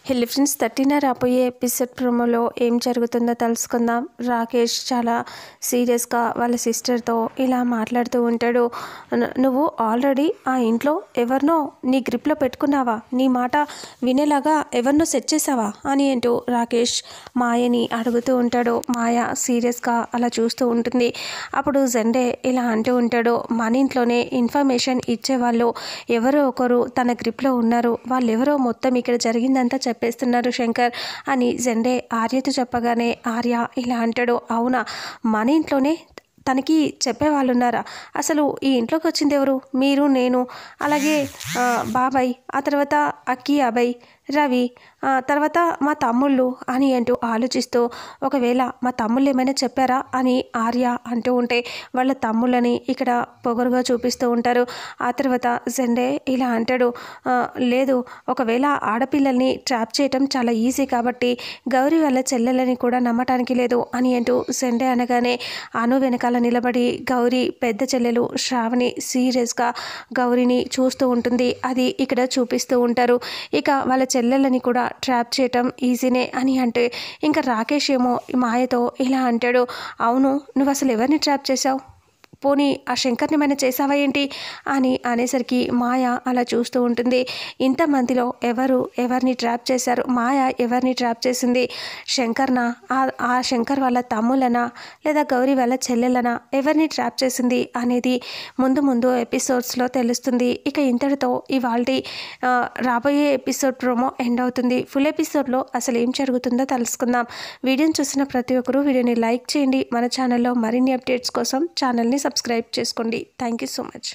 Hello friends 13 రాబోయే episode ప్రోమోలో ఏం జరుగుతుందో తెలుసుకుందాం. రాకేష్ చాలా సీరియస్గా వాళ్ళ సిస్టర్తో ఇలా మాట్లాడుతూ ఉంటాడు. నువ్వు ఆల్రెడీ ఆ ఇంట్లో ఎవరినో నీ గ్రిప్లో పెట్టుకున్నావా? నీ మాట వినేలాగా ఎవరినో సెట్ చేసావా అని అంటూ రాకేష్ మాయని అడుగుతూ ఉంటాడు. మాయ సీరియస్గా అలా చూస్తూ ఉంటుంది. అప్పుడు జెండే ఇలా అంటూ ఉంటాడు, మన ఇంట్లోనే ఇన్ఫర్మేషన్ ఇచ్చేవాళ్ళు ఎవరో ఒకరు తన గ్రిప్లో ఉన్నారు, వాళ్ళెవరో మొత్తం ఇక్కడ జరిగిందంతా చెప్పేస్తున్నారు శంకర్ అని జెండే ఆర్యతో చెప్పగానే ఆర్య ఇలా అంటాడు, అవునా, మన ఇంట్లోనే తనకి చెప్పేవాళ్ళు ఉన్నారా? అసలు ఈ ఇంట్లోకి వచ్చింది ఎవరు? మీరు, నేను, అలాగే బాబాయ్, ఆ తర్వాత అక్కి, అభయ్, రవి, తర్వాత మా తమ్ముళ్ళు అని అంటూ ఆలోచిస్తూ, ఒకవేళ మా తమ్ముళ్ళు ఏమైనా చెప్పారా అని ఆర్య అంటూ ఉంటే వాళ్ళ తమ్ముళ్ళని ఇక్కడ పొగరుగా చూపిస్తూ ఉంటారు. ఆ తర్వాత జెండే ఇలా అంటాడు, లేదు, ఒకవేళ ఆడపిల్లల్ని ట్రాప్ చేయటం చాలా ఈజీ కాబట్టి గౌరీ వాళ్ళ చెల్లెలని కూడా నమ్మటానికి లేదు అని అంటూ జెండే అనగానే అను వెనకాల నిలబడి గౌరీ పెద్ద చెల్లెలు శ్రావణి సీరియస్గా గౌరీని చూస్తూ ఉంటుంది. అది ఇక్కడ చూపిస్తూ ఉంటారు. ఇక వాళ్ళ చెల్లెళ్ళని కూడా ట్రాప్ చేయటం ఈజీనే అని అంటే ఇంకా రాకేష్ ఏమో మాయతో ఇలా అంటాడు, అవును, నువ్వు అసలు ఎవరిని ట్రాప్ చేసావు? పోనీ ఆ శంకర్ని ఏమైనా చేసావా ఏంటి అని అనేసరికి మాయ అలా చూస్తూ ఉంటుంది. ఇంతమందిలో ఎవరిని ట్రాప్ చేశారు? మాయ ఎవరిని ట్రాప్ చేసింది? శంకర్నా? ఆ శంకర్ వాళ్ళ తమ్ములనా లేదా గౌరీ వాళ్ళ చెల్లెలనా? ఎవరిని ట్రాప్ చేసింది అనేది ముందు ఎపిసోడ్స్లో తెలుస్తుంది. ఇక ఇంతటితో ఇవాల్టి రాబోయే ఎపిసోడ్ ప్రోమో ఎండ్ అవుతుంది. ఫుల్ ఎపిసోడ్లో అసలు ఏం జరుగుతుందో తెలుసుకుందాం. వీడియోని చూసిన ప్రతి ఒక్కరూ వీడియోని లైక్ చేయండి. మన ఛానల్లో మరిన్ని అప్డేట్స్ కోసం ఛానల్ని సబ్స్క్రైబ్ చేసుకోండి. Thank you so much.